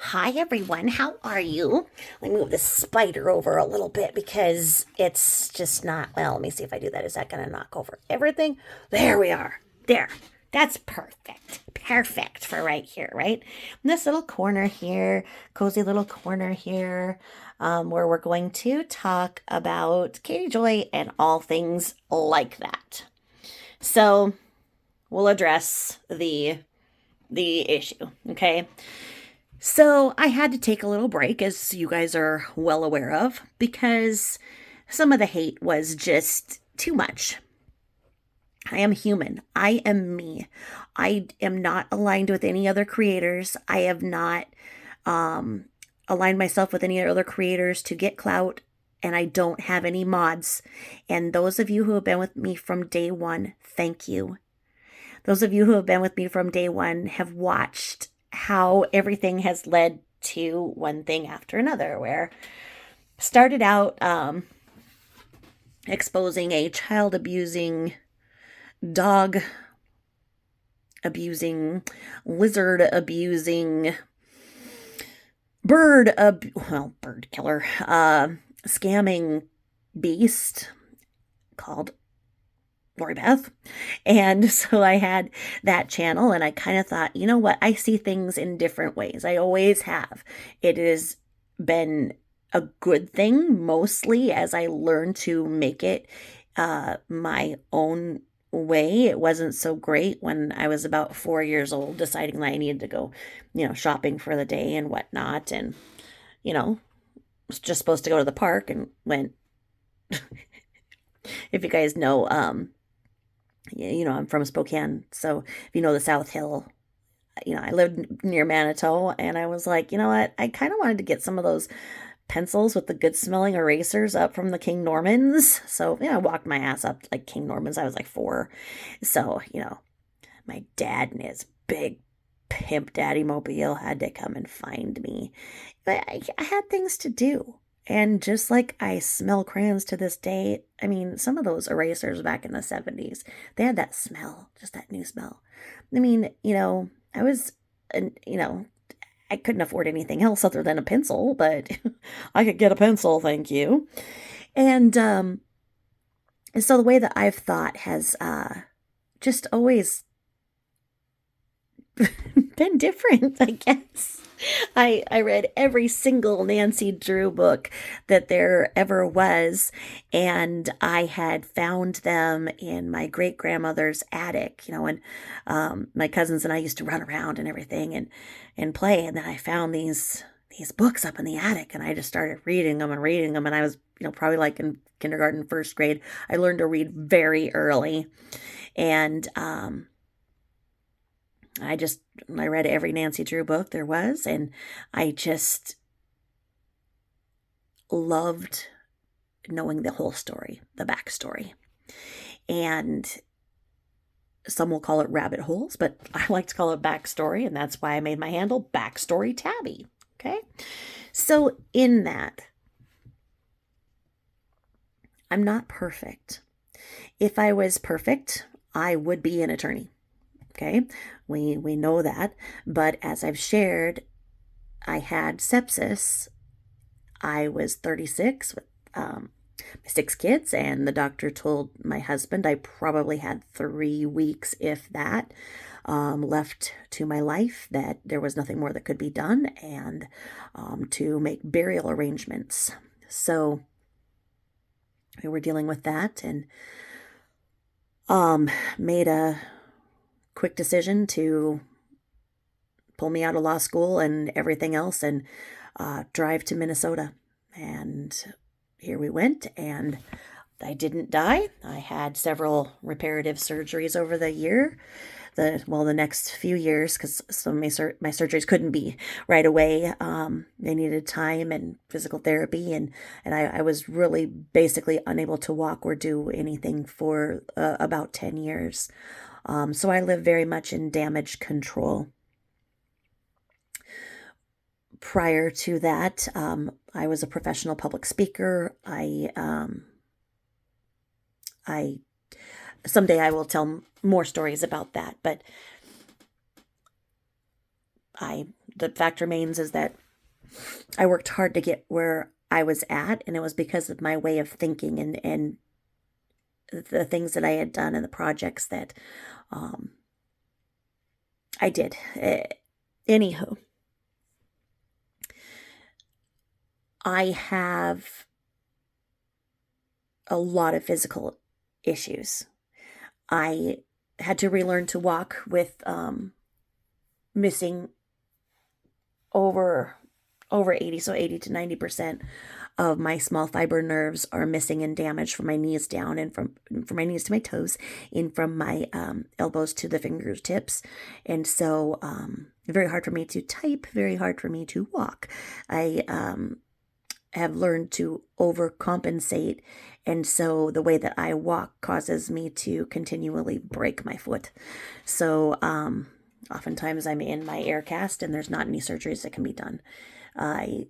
Hi everyone, how are you? Let me move this spider over a little bit because it's just not, well, let me see if I do that. Is that going to knock over everything? There we are. There. That's perfect. Perfect for right here, right? This little corner here, cozy little corner here, where we're going to talk about Katie Joy and all things like that. So we'll address the issue, okay? So I had to take a little break, as you guys are well aware of, because some of the hate was just too much. I am human. I am me. I am not aligned with any other creators. I have not um, aligned myself with any other creators to get clout, and I don't have any mods. And those of you who have been with me from day one, thank you. Those of you who have been with me from day one have watched how everything has led to one thing after another, where started out exposing a child abusing, dog abusing, lizard abusing, bird killer, scamming beast called Lori Beth. And so I had that channel, and I kind of thought, you know what? I see things in different ways. I always have. It has been a good thing, mostly as I learned to make it my own way. It wasn't so great when I was about 4 years old, deciding that I needed to go, shopping for the day and whatnot. And, was just supposed to go to the park and went, if you guys know, I'm from Spokane. So if you know the South Hill, I lived near Manitou, and I was like, you know what? I kind of wanted to get some of those pencils with the good smelling erasers up from the King Normans. So, I walked my ass up like King Normans. I was like 4. So, my dad and his big pimp daddy mobile had to come and find me. But I had things to do. And just like I smell crayons to this day, I mean, some of those erasers back in the 70s, they had that smell, just that new smell. I mean, I was, I couldn't afford anything else other than a pencil, but I could get a pencil, thank you. And so the way that I've thought has just always been different, I guess. I read every single Nancy Drew book that there ever was, and I had found them in my great grandmother's attic, and my cousins and I used to run around and everything and play, and then I found these books up in the attic, and I just started reading them, and I was probably like in kindergarten, first grade. I learned to read very early, and I read every Nancy Drew book there was, and I just loved knowing the whole story, the backstory. And some will call it rabbit holes, but I like to call it backstory, and that's why I made my handle Backstory Tabby. Okay? So in that, I'm not perfect. If I was perfect, I would be an attorney. Okay, we know that. But as I've shared, I had sepsis. I was 36 with my 6 kids, and the doctor told my husband I probably had 3 weeks, if that, left to my life, that there was nothing more that could be done, and to make burial arrangements. So we were dealing with that, and made a quick decision to pull me out of law school and everything else, and drive to Minnesota. And here we went, and I didn't die. I had several reparative surgeries over the year, the next few years, because some of my surgeries couldn't be right away. They needed time and physical therapy, and I was really basically unable to walk or do anything for about 10 years. So I live very much in damage control. Prior to that, I was a professional public speaker. I someday I will tell more stories about that, but I the fact remains is that I worked hard to get where I was at, and it was because of my way of thinking and the things that I had done and the projects that um, I did. Anywho, I have a lot of physical issues. I had to relearn to walk with missing over 80, so 80 to 90% of my small fiber nerves are missing and damaged from my knees down, and from my knees to my toes, and from my elbows to the fingertips. And so very hard for me to type, very hard for me to walk. I have learned to overcompensate, and so the way that I walk causes me to continually break my foot. So oftentimes I'm in my air cast, and there's not any surgeries that can be done. I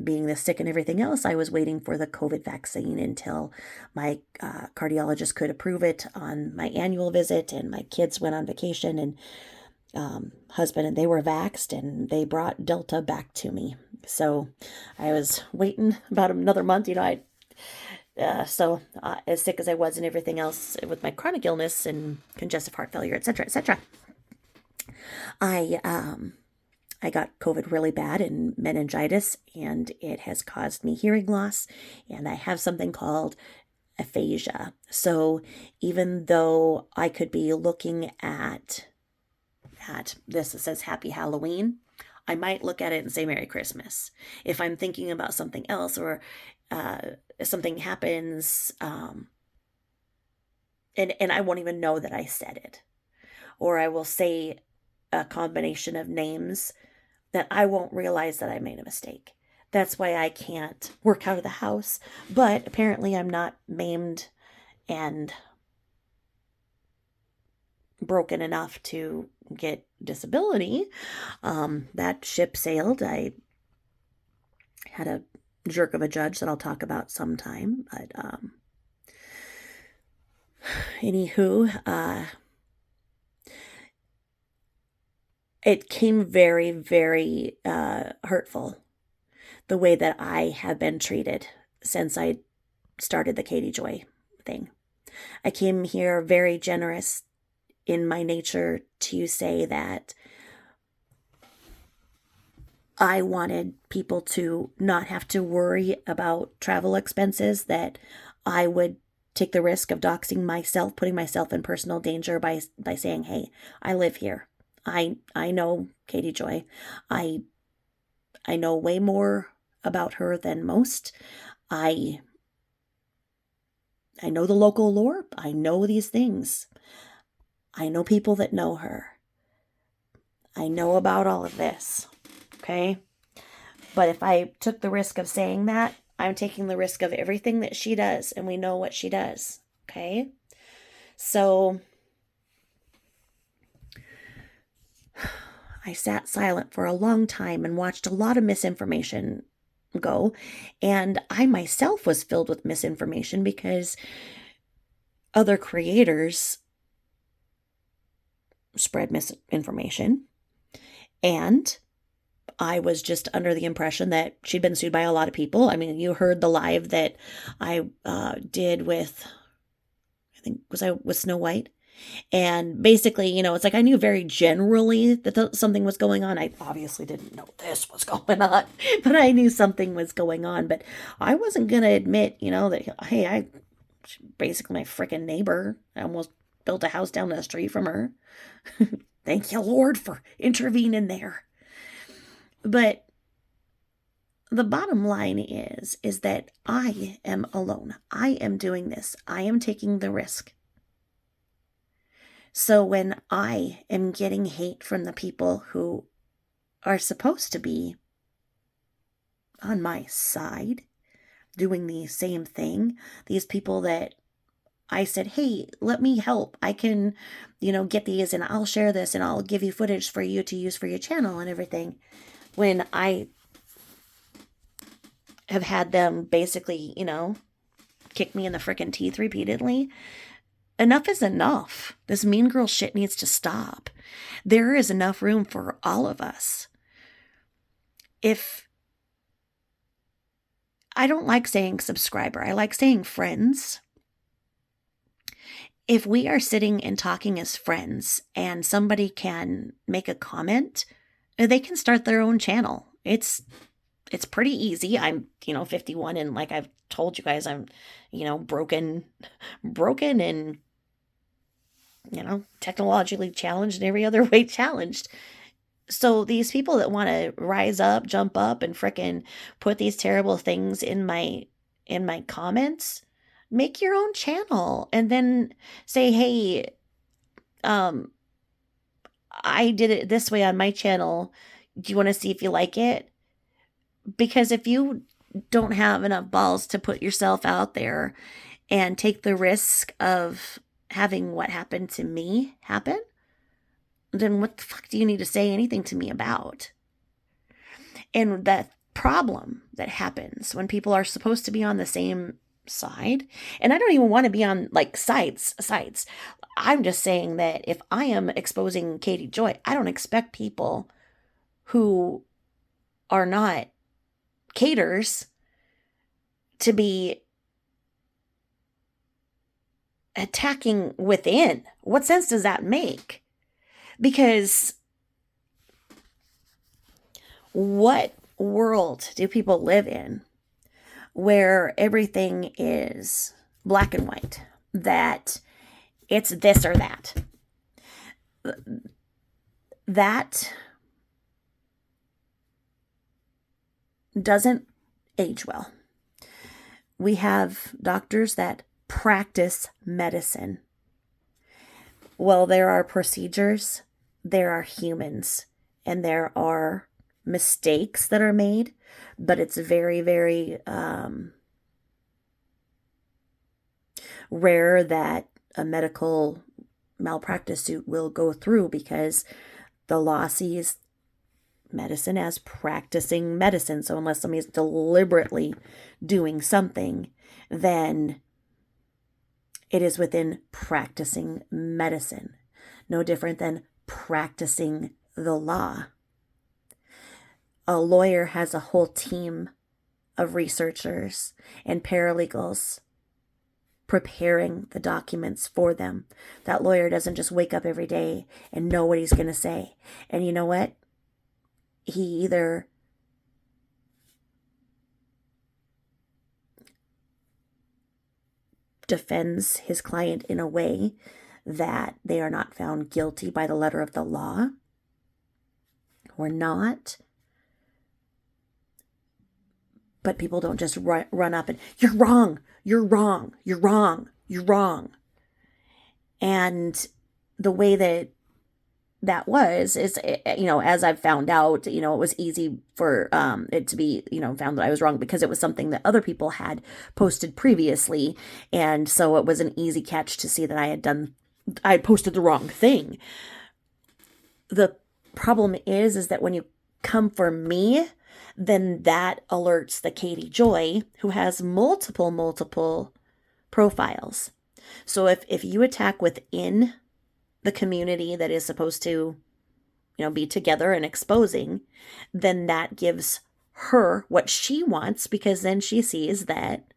being this sick and everything else, I was waiting for the COVID vaccine until my cardiologist could approve it on my annual visit, and my kids went on vacation, and husband and they were vaxxed, and they brought Delta back to me. So I was waiting about another month, so as sick as I was and everything else with my chronic illness and congestive heart failure, etc., etc., I got COVID really bad and meningitis, and it has caused me hearing loss, and I have something called aphasia. So even though I could be looking at this that says Happy Halloween, I might look at it and say Merry Christmas. If I'm thinking about something else, or something happens, and I won't even know that I said it, or I will say a combination of names that I won't realize that I made a mistake. That's why I can't work out of the house. But apparently I'm not maimed and broken enough to get disability. That ship sailed. I had a jerk of a judge that I'll talk about sometime. But anywho, it came very, very hurtful, the way that I have been treated since I started the Katie Joy thing. I came here very generous in my nature to say that I wanted people to not have to worry about travel expenses, that I would take the risk of doxing myself, putting myself in personal danger by saying, hey, I live here. I know Katie Joy. I know way more about her than most. I know the local lore. I know these things. I know people that know her. I know about all of this. Okay? But if I took the risk of saying that, I'm taking the risk of everything that she does, and we know what she does. Okay? So I sat silent for a long time and watched a lot of misinformation go. And I myself was filled with misinformation because other creators spread misinformation. And I was just under the impression that she'd been sued by a lot of people. I mean, you heard the live that I did with, with Snow White. And basically, it's like I knew very generally that something was going on. I obviously didn't know this was going on, but I knew something was going on. But I wasn't going to admit, that, hey, I basically my freaking neighbor. I almost built a house down the street from her. Thank you, Lord, for intervening there. But the bottom line is that I am alone. I am doing this. I am taking the risk. So when I am getting hate from the people who are supposed to be on my side, doing the same thing, these people that I said, hey, let me help. I can, get these, and I'll share this, and I'll give you footage for you to use for your channel and everything. When I have had them basically, kick me in the frickin' teeth repeatedly, enough is enough. This mean girl shit needs to stop. There is enough room for all of us. If I don't like saying subscriber, I like saying friends. If we are sitting and talking as friends and somebody can make a comment, they can start their own channel. It's pretty easy. I'm, 51, and like I've told you guys, I'm, broken and, technologically challenged and every other way challenged. So these people that want to rise up, jump up, and frickin' put these terrible things in my comments, make your own channel and then say, hey, I did it this way on my channel. Do you want to see if you like it? Because if you don't have enough balls to put yourself out there and take the risk of having what happened to me happen, then what the fuck do you need to say anything to me about? And that problem that happens when people are supposed to be on the same side, and I don't even want to be on like sides. I'm just saying that if I am exposing Katie Joy, I don't expect people who are not caters to be attacking within. What sense does that make? Because what world do people live in where everything is black and white, that it's this or that? That doesn't age well. We have doctors that practice medicine. Well, there are procedures, there are humans, and there are mistakes that are made, but it's very, very rare that a medical malpractice suit will go through, because the law sees medicine as practicing medicine. So unless somebody's deliberately doing something, then it is within practicing medicine. No different than practicing the law. A lawyer has a whole team of researchers and paralegals preparing the documents for them. That lawyer doesn't just wake up every day and know what he's going to say. And you know what? He either defends his client in a way that they are not found guilty by the letter of the law or not. But people don't just run up and, you're wrong, you're wrong, you're wrong, you're wrong. And the way that was is, as I've found out, it was easy for it to be, found that I was wrong because it was something that other people had posted previously. And so it was an easy catch to see that I had posted the wrong thing. The problem is that when you come for me, then that alerts the Katie Joy, who has multiple profiles. So if you attack within the community that is supposed to, be together and exposing, then that gives her what she wants, because then she sees that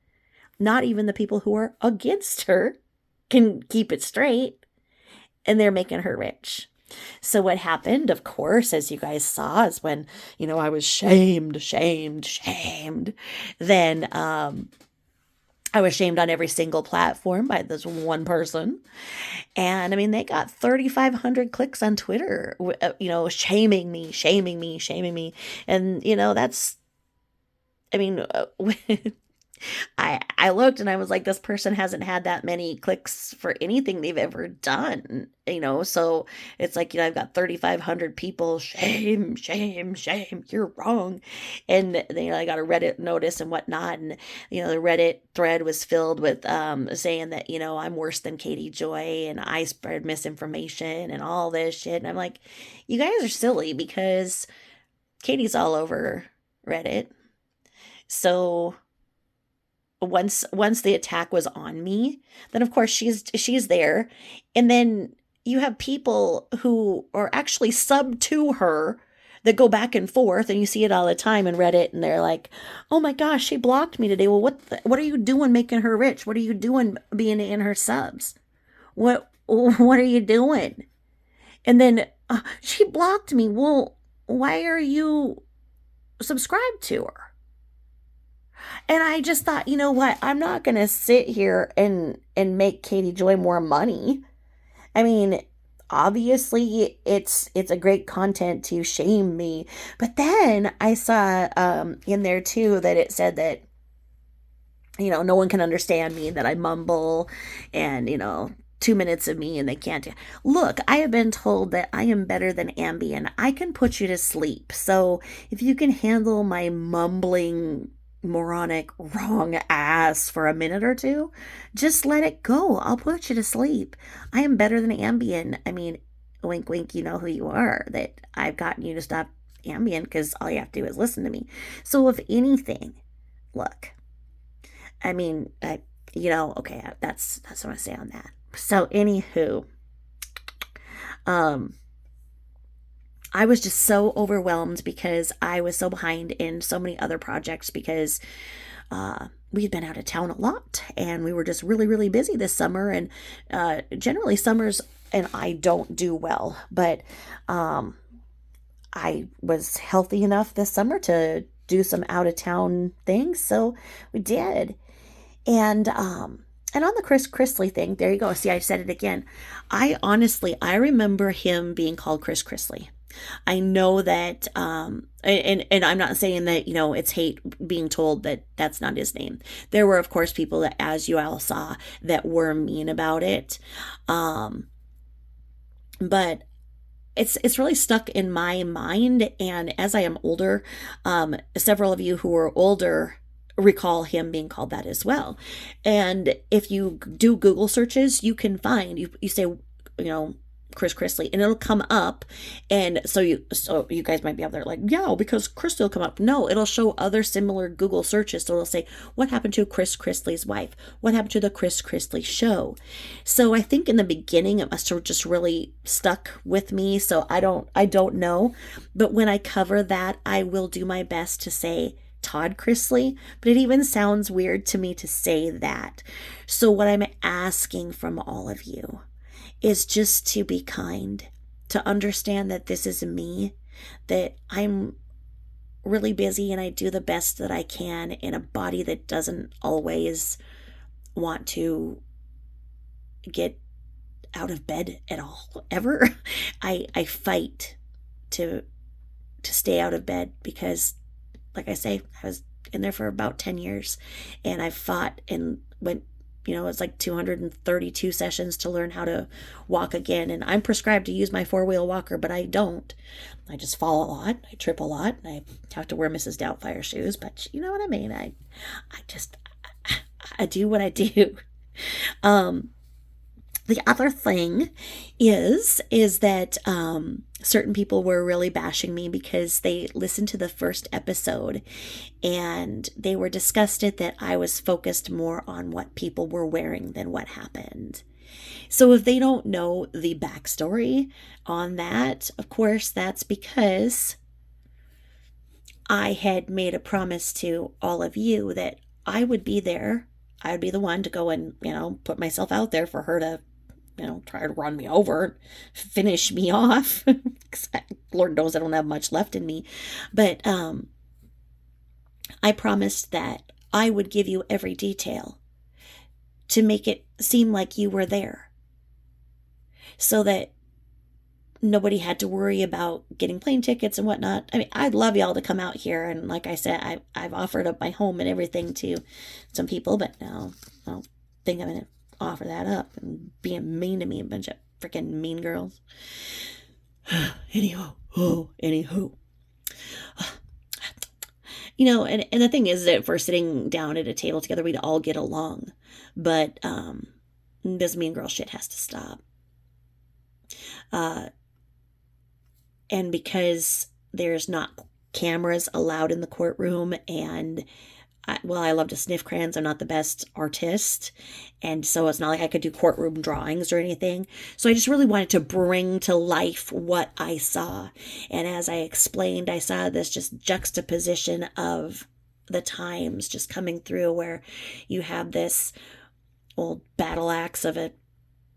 not even the people who are against her can keep it straight, and they're making her rich. So what happened, of course, as you guys saw, is when, I was shamed, then I was shamed on every single platform by this one person. And I mean, they got 3,500 clicks on Twitter, shaming me. And, that's, I mean, I looked and I was like, this person hasn't had that many clicks for anything they've ever done, so it's like, I've got 3,500 people, shame, you're wrong. And, I got a Reddit notice and whatnot. And, the Reddit thread was filled with saying that, I'm worse than Katie Joy and I spread misinformation and all this shit. And I'm like, you guys are silly, because Katie's all over Reddit. So once the attack was on me, then of course she's there. And then you have people who are actually sub to her that go back and forth, and you see it all the time in Reddit, and they're like, "Oh my gosh, she blocked me today." Well, what are you doing making her rich? What are you doing being in her subs? What are you doing? And then she blocked me. Well, why are you subscribed to her? And I just thought, you know what? I'm not going to sit here and make Katie Joy more money. I mean, obviously it's a great content to shame me. But then I saw in there too that it said that, no one can understand me, that I mumble, and 2 minutes of me and they can't. Look, I have been told that I am better than Ambien. I can put you to sleep. So if you can handle my mumbling, moronic, wrong ass for a minute or two, just let it go. I'll put you to sleep. I am better than Ambien. I mean, wink, wink, you know who you are, that I've gotten you to stop Ambien because all you have to do is listen to me. So if anything, look, I mean, okay, that's what I say on that. So anywho, I was just so overwhelmed because I was so behind in so many other projects because we had been out of town a lot and we were just really, really busy this summer. And generally summers and I don't do well, but I was healthy enough this summer to do some out of town things, so we did. And on the Chris Chrisley thing, there you go. See, I said it again. I remember him being called Chris Chrisley. I know that, and I'm not saying that, it's hate being told that that's not his name. There were, of course, people that, as you all saw, that were mean about it. But it's really stuck in my mind. And as I am older, several of you who are older recall him being called that as well. And if you do Google searches, you can find, you say, Chris Chrisley, and it'll come up. And so you guys might be out there like, yeah, because Chrisley will come up. No, it'll show other similar Google searches. So it'll say, what happened to Chris Chrisley's wife? What happened to the Chris Chrisley show? So I think in the beginning it must have just really stuck with me. So I don't know. But when I cover that, I will do my best to say Todd Chrisley, but it even sounds weird to me to say that. So what I'm asking from all of you is just to be kind, to understand that this is me, that I'm really busy and I do the best that I can in a body that doesn't always want to get out of bed at all, ever. I fight to stay out of bed because, like I say, I was in there for about 10 years and I fought and went, it's like 232 sessions to learn how to walk again. And I'm prescribed to use my 4-wheel walker, but I don't. I just fall a lot. I trip a lot. And I have to wear Mrs. Doubtfire shoes, but you know what I mean? I do what I do. The other thing is that certain people were really bashing me because they listened to the first episode and they were disgusted that I was focused more on what people were wearing than what happened. So if they don't know the backstory on that, of course, that's because I had made a promise to all of you that I would be there. I would be the one to go and, put myself out there for her to try to run me over, finish me off. Lord knows I don't have much left in me. But I promised that I would give you every detail to make it seem like you were there so that nobody had to worry about getting plane tickets and whatnot. I mean, I'd love y'all to come out here. And like I said, I've offered up my home and everything to some people, but no, I don't think I'm going to offer that up and being mean to me, a bunch of freaking mean girls. Anywho. And the thing is that if we're sitting down at a table together, we'd all get along. But this mean girl shit has to stop. And because there's not cameras allowed in the courtroom and I love to sniff crayons. I'm not the best artist. And so it's not like I could do courtroom drawings or anything. So I just really wanted to bring to life what I saw. And as I explained, I saw this just juxtaposition of the times just coming through, where you have this old battle axe of a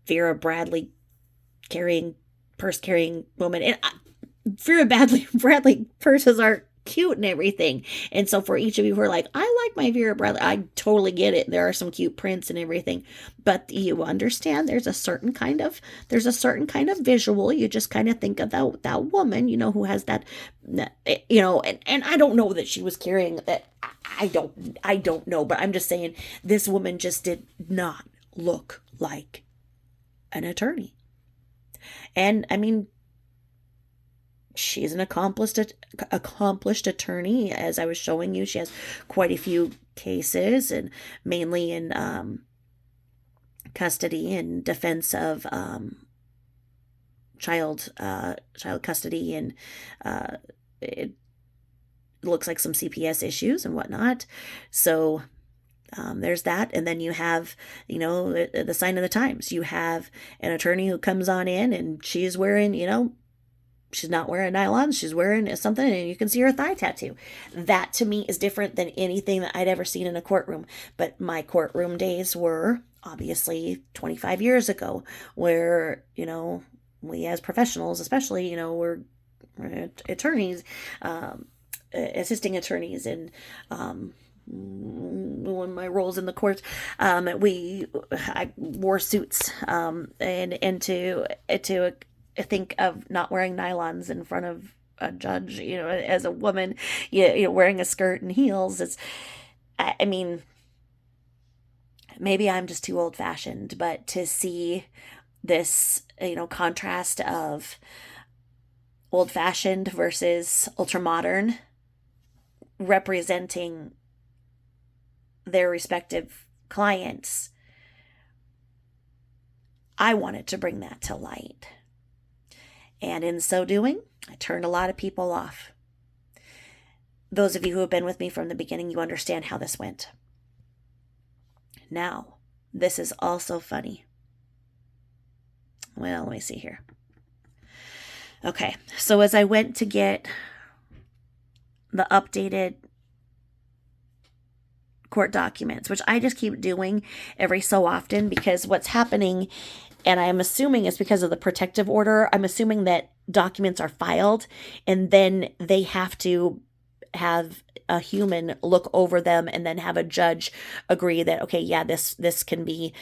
Vera Bradley purse carrying woman. And Vera Bradley purses are cute and everything. And so for each of you who are like, I like my Vera Bradley, I totally get it. There are some cute prints and everything, but you understand there's a certain kind of visual. You just kind of think of that woman, who has that, and I don't know that she was carrying that. I don't know, but I'm just saying this woman just did not look like an attorney. And I mean, she's an accomplished attorney. As I was showing you, she has quite a few cases, and mainly in custody and defense of child custody, and it looks like some CPS issues and whatnot. So there's that. And then you have, the sign of the times. You have an attorney who comes on in, and she's wearing, she's not wearing nylons. She's wearing something, and you can see her thigh tattoo. That to me is different than anything that I'd ever seen in a courtroom. But my courtroom days were obviously 25 years ago, where, we as professionals, especially, we're attorneys, assisting attorneys, and one of my roles in the court, I wore suits, and to think of not wearing nylons in front of a judge, as a woman, wearing a skirt and heels. I mean, maybe I'm just too old fashioned, but to see this, contrast of old fashioned versus ultra modern, representing their respective clients, I wanted to bring that to light. And in so doing, I turned a lot of people off. Those of you who have been with me from the beginning, you understand how this went. Now, this is also funny. Well, let me see here. Okay, so as I went to get the updated court documents, which I just keep doing every so often, because what's happening, and I'm assuming it's because of the protective order, I'm assuming that documents are filed and then they have to have a human look over them and then have a judge agree that, okay, yeah, this can be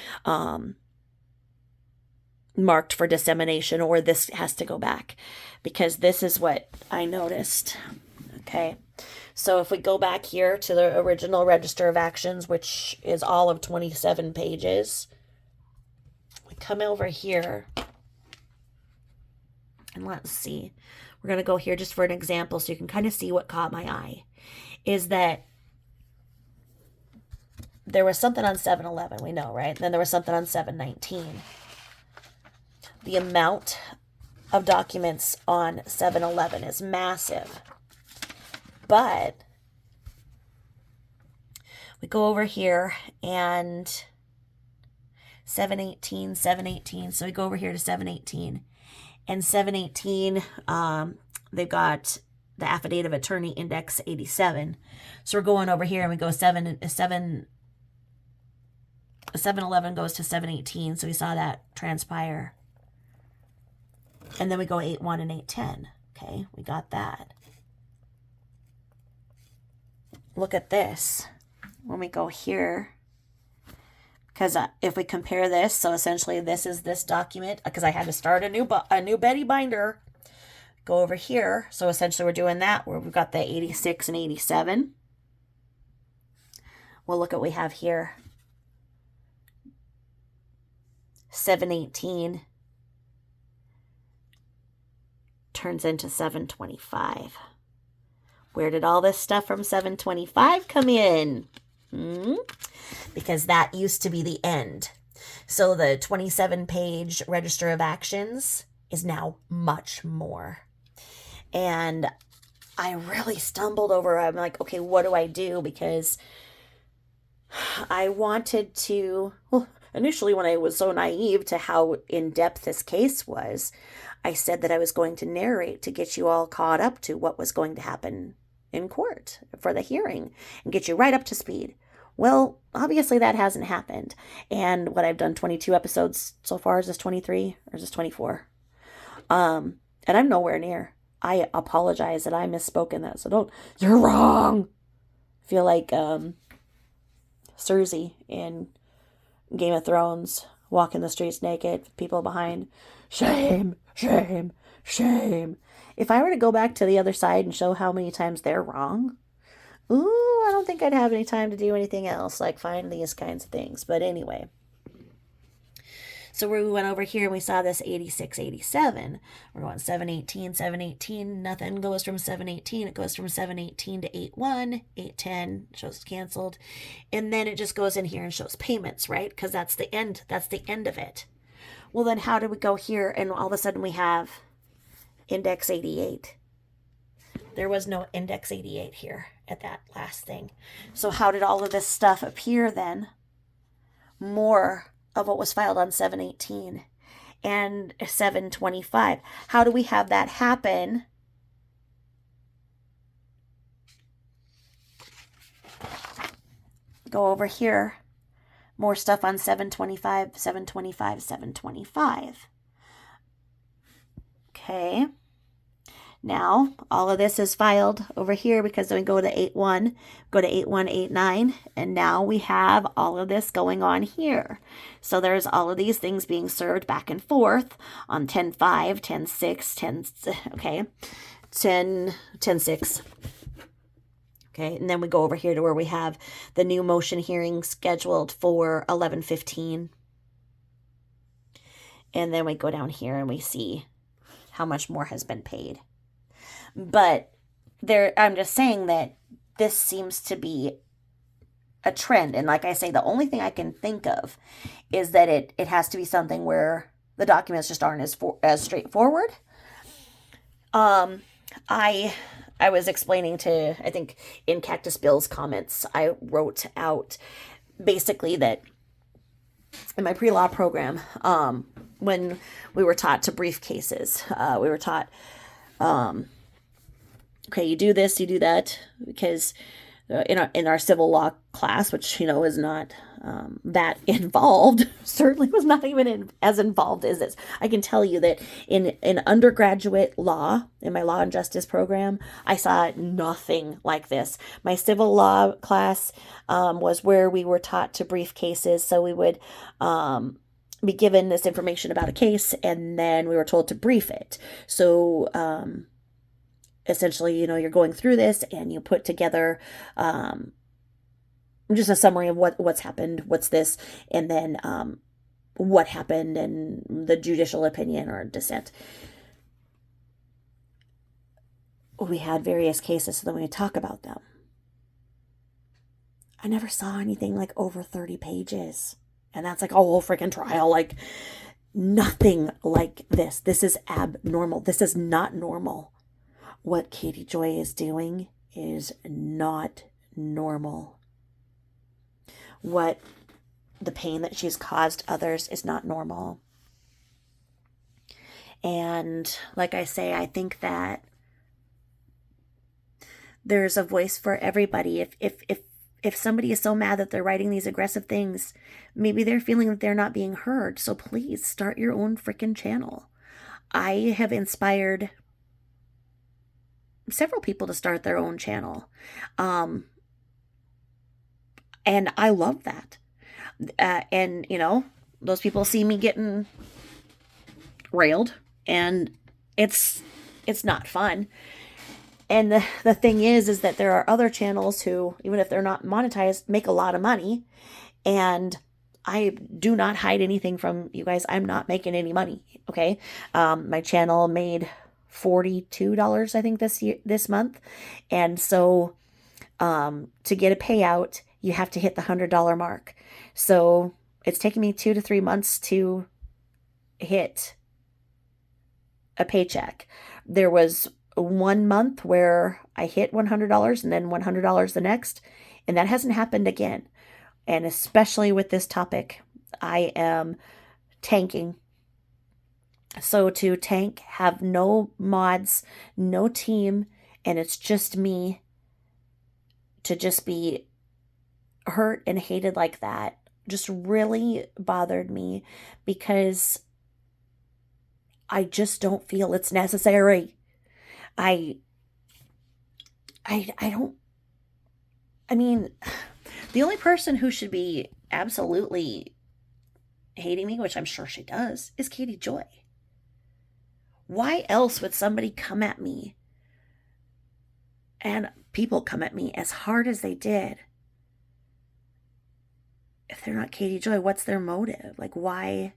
marked for dissemination, or this has to go back, because this is what I noticed. Okay. So if we go back here to the original Register of Actions, which is all of 27 pages, we come over here and let's see. We're going to go here just for an example so you can kind of see what caught my eye. Is that there was something on 7/11, we know, right? Then there was something on 7/19. The amount of documents on 7/11 is massive. But we go over here and 7/18. So we go over here to 7/18. And 7/18, they've got the affidavit of attorney index 87. So we're going over here and we go 7/11 goes to 7/18. So we saw that transpire. And then we go 8/1 and 8/10. Okay, we got that. Look at this. When we go here, because if we compare this, so essentially this is this document, because I had to start a new Betty binder. Go over here. So essentially we're doing that, where we've got the 86 and 87. Well, look at what we have here. 7/18 turns into 7/25. Where did all this stuff from 7/25 come in? Because that used to be the end. So the 27-page Register of Actions is now much more. And I really stumbled over, I'm like, okay, what do I do? Because I wanted to, well, initially when I was so naive to how in depth this case was, I said that I was going to narrate to get you all caught up to what was going to happen in court for the hearing and get you right up to speed. Well, obviously that hasn't happened. And what I've done 22 episodes so far, is this 23 or is this 24? And I'm nowhere near. I apologize that I misspoke in that. So don't, you're wrong. I feel like Cersei in Game of Thrones, walking the streets naked, people behind. Shame, shame, shame. If I were to go back to the other side and show how many times they're wrong, ooh, I don't think I'd have any time to do anything else, like find these kinds of things. But anyway. So we went over here and we saw this 86, 87. We're going 718, 718. Nothing goes from 718. It goes from 718 to 81. 810 shows it's canceled. And then it just goes in here and shows payments, right? Because that's the end. That's the end of it. Well, then how do we go here and all of a sudden we have index 88? There was no index 88 here at that last thing. So how did all of this stuff appear then? More of what was filed on 718 and 725. How do we have that happen? Go over here. More stuff on 725, 725, 725. Okay. Now, all of this is filed over here because then we go to 81, go to 8189, and now we have all of this going on here. So there's all of these things being served back and forth on 10.5, 10.6, 10, okay, 10, 10.6. Okay, and then we go over here to where we have the new motion hearing scheduled for 11:15. And then we go down here and we see how much more has been paid. But there, I'm just saying that this seems to be a trend. And like I say, the only thing I can think of is that it has to be something where the documents just aren't as straightforward. I was explaining to, I think in Cactus Bill's comments, I wrote out basically that in my pre-law program, when we were taught to brief cases, we were taught, okay, you do this, you do that, because in our civil law class, which, is not that involved, certainly was not even as involved as this. I can tell you that in undergraduate law, in my law and justice program, I saw nothing like this. My civil law class was where we were taught to brief cases, so we would be given this information about a case, and then we were told to brief it. So essentially, you're going through this and you put together just a summary of what's happened, what's this, and then what happened and the judicial opinion or dissent. We had various cases, so then we talk about them. I never saw anything like over 30 pages. And that's like a whole freaking trial. Like, nothing like this. This is abnormal. This is not normal. What Katie Joy is doing is not normal. What the pain that she's caused others is not normal. And like I say, I think that there's a voice for everybody. If somebody is so mad that they're writing these aggressive things, maybe they're feeling that they're not being heard. So please start your own freaking channel. I have inspired several people to start their own channel. And I love that. And, those people see me getting railed, and it's not fun. And the thing is that there are other channels who, even if they're not monetized, make a lot of money. And I do not hide anything from you guys. I'm not making any money. Okay. My channel made $42, I think, this month. And so, to get a payout, you have to hit the $100 mark. So it's taken me 2 to 3 months to hit a paycheck. There was 1 month where I hit $100 and then $100 the next, and that hasn't happened again. And especially with this topic, I am tanking. So to tank, have no mods, no team, and it's just me, to just be hurt and hated like that just really bothered me, because I just don't feel it's necessary. I I don't I mean, the only person who should be absolutely hating me, which I'm sure she does, is Katie Joy. Why else would somebody come at me, and people come at me as hard as they did, if they're not Katie Joy? What's their motive? Like, why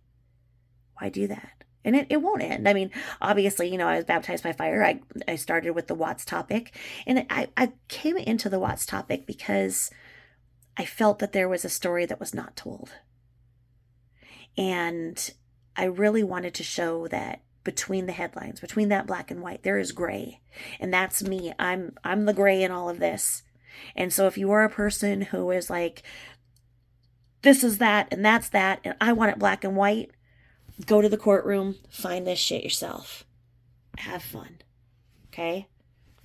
do that? And it won't end. I mean, obviously, I was baptized by fire. I started with the Watts topic. And I came into the Watts topic because I felt that there was a story that was not told. And I really wanted to show that between the headlines, between that black and white, there is gray. And that's me. I'm the gray in all of this. And so if you are a person who is like, this is that, and that's that, and I want it black and white, go to the courtroom, find this shit yourself. Have fun. Okay?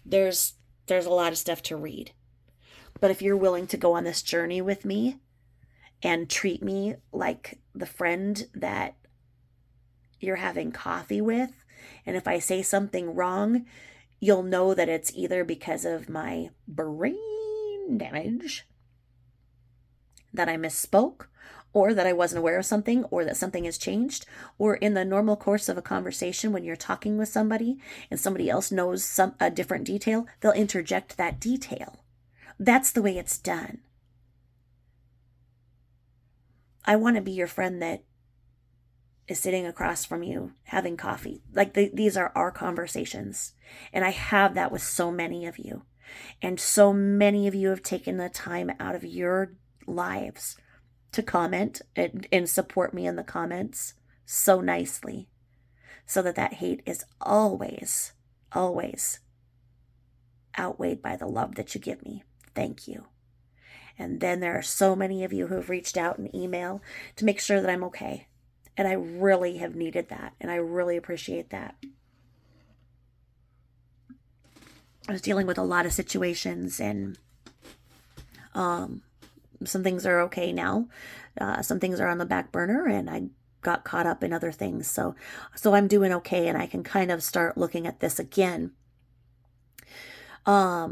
There's a lot of stuff to read. But if you're willing to go on this journey with me and treat me like the friend that you're having coffee with, and if I say something wrong, you'll know that it's either because of my brain damage, that I misspoke, or that I wasn't aware of something, or that something has changed, or in the normal course of a conversation when you're talking with somebody and somebody else knows a different detail, they'll interject that detail. That's the way it's done. I want to be your friend that is sitting across from you having coffee. Like these are our conversations. And I have that with so many of you. And so many of you have taken the time out of your lives to comment and support me in the comments so nicely, so that hate is always, always outweighed by the love that you give me. Thank you. And then there are so many of you who have reached out in email to make sure that I'm okay. And I really have needed that. And I really appreciate that. I was dealing with a lot of situations, and some things are okay now. Some things are on the back burner, and I got caught up in other things. So I'm doing okay, and I can kind of start looking at this again. I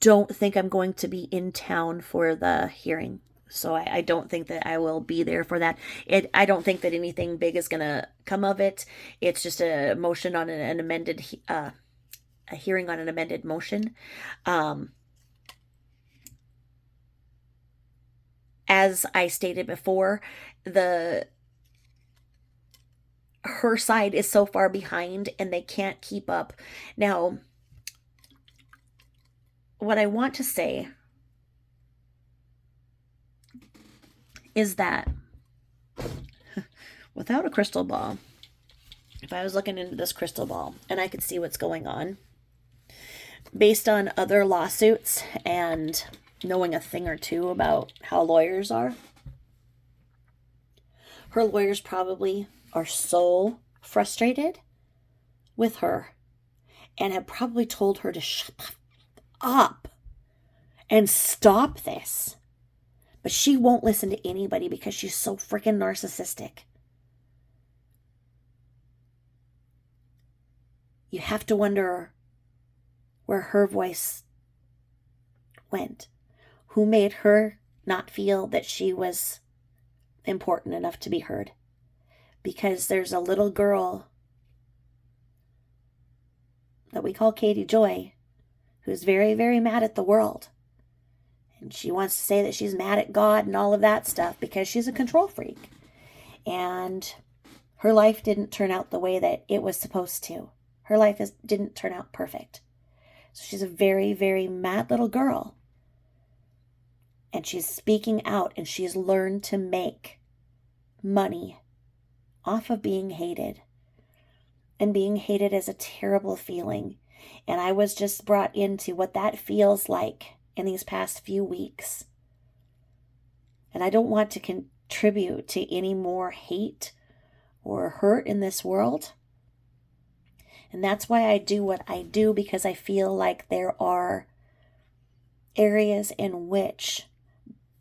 don't think I'm going to be in town for the hearing. So I don't think that I will be there for that. I don't think that anything big is going to come of it. It's just a motion on an amended, a hearing on an amended motion. As I stated before, her side is so far behind and they can't keep up. Now, what I want to say is that without a crystal ball, if I was looking into this crystal ball and I could see what's going on, based on other lawsuits and knowing a thing or two about how lawyers are, her lawyers probably are so frustrated with her and have probably told her to shut up and stop this. But she won't listen to anybody because she's so freaking narcissistic. You have to wonder where her voice went. Who made her not feel that she was important enough to be heard? Because there's a little girl that we call Katie Joy who's very, very mad at the world. And she wants to say that she's mad at God and all of that stuff because she's a control freak. And her life didn't turn out the way that it was supposed to. Her life didn't turn out perfect. So she's a very, very mad little girl. And she's speaking out, and she's learned to make money off of being hated. And being hated is a terrible feeling. And I was just brought into what that feels like in these past few weeks. And I don't want to contribute to any more hate or hurt in this world. And that's why I do what I do, because I feel like there are areas in which,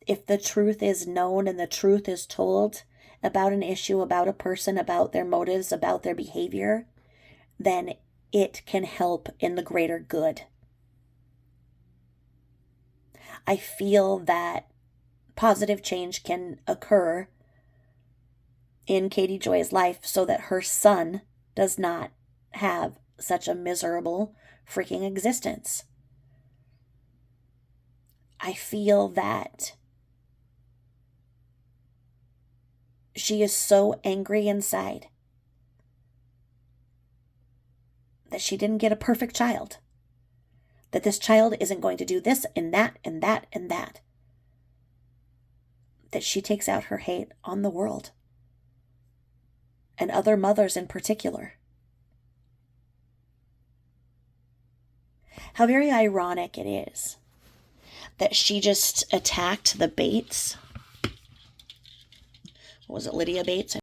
if the truth is known and the truth is told about an issue, about a person, about their motives, about their behavior, then it can help in the greater good. I feel that positive change can occur in Katie Joy's life so that her son does not have such a miserable freaking existence. I feel that she is so angry inside that she didn't get a perfect child. That this child isn't going to do this and that and that and that. That she takes out her hate on the world. And other mothers in particular. How very ironic it is that she just attacked the Bates. What was it, Lydia Bates?